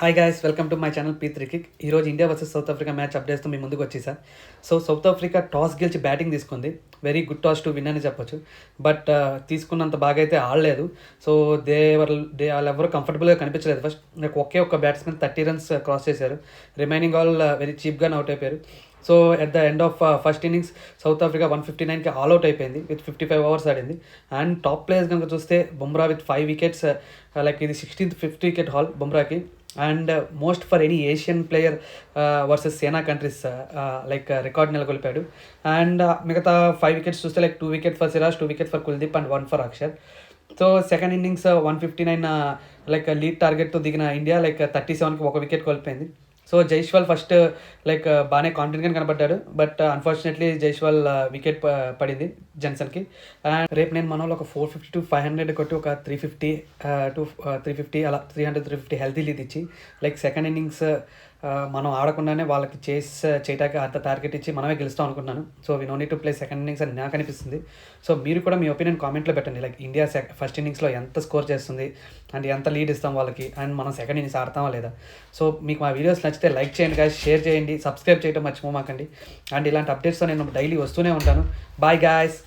Hi guys, welcome to my channel పీ3 కిక్. ఈరోజు India versus South Africa match అప్డేట్స్తో మీ ముందుకు వచ్చేసా. సౌత్ ఆఫ్రికా టాస్ గెలిచి బ్యాటింగ్ తీసుకుంది. Very good toss to win అని చెప్పొచ్చు. బట్ తీసుకున్నంత బాగా అయితే ఆడలేదు. సో వాళ్ళెవరూ కంఫర్టబుల్గా కనిపించలేదు. ఫస్ట్ నాకు ఒక్క బ్యాట్స్మెన్ 30 రన్స్ క్రాస్ చేశారు. రిమైనింగ్ ఆల్ వెరీ చీప్గానే అవుట్ అయిపోయారు. So at the end of first innings South Africa 159కి ఆల్అవుట్ అయిపోయింది. విత్ 55 ఓవర్స్ ఆడింది. అండ్ టాప్ ప్లేయర్స్ కనుక చూస్తే బుమ్రా విత్ 5 వికెట్స్, లైక్ ఇది 16th 5th వికెట్ హాల్ బుమ్రాకి. And most for any Asian player versus SENA countries like record నెలకొల్పాడు. And మిగతా 5 wickets చూస్తే like 2 wicket for Siraj, 2 wicket for Kuldeep and 1 for Axar. So second innings 159 like lead టార్గెట్తో దిగిన India like 37కి 1 wicket కోల్పోయింది. So Jaiswal first like బాగానే కాన్ఫిడెంట్గా కనబడ్డాడు. బట్ అన్ఫార్చునేట్లీ జైస్వాల్ వికెట్ పడింది జెన్సన్కి. అండ్ రేపు నేను మన వాళ్ళు ఒక 450 to 500 కొట్టి ఒక 350 to 350 అలా 300-350 హెల్తీ లీడ్ ఇచ్చి లైక్ సెకండ్ ఇన్నింగ్స్ మనం ఆడకుండానే వాళ్ళకి చేయటానికి అంత టార్గెట్ ఇచ్చి మనమే గెలుస్తాం అనుకున్నాను. So we know need to play second innings అని నాకు అనిపిస్తుంది. సో మీరు కూడా మీ ఒపీనియన్ కామెంట్లో పెట్టండి. లైక్ ఇండియా ఫస్ట్ ఇన్నింగ్స్లో ఎంత స్కోర్ చేస్తుంది అండ్ ఎంత లీడ్ ఇస్తాం వాళ్ళకి, అండ్ మనం సెకండ్ ఇన్నింగ్స్ ఆడతామా లేదా. సో మీకు మా వీడియోస్ నచ్చితే లైక్ చేయండి గాయ్స్, షేర్ చేయండి, సబ్స్క్రైబ్ చేయడం మర్చిపోమాకండి. అండ్ ఇలాంటి అప్డేట్స్తో నేను డైలీ వస్తూనే ఉంటాను. Bye guys.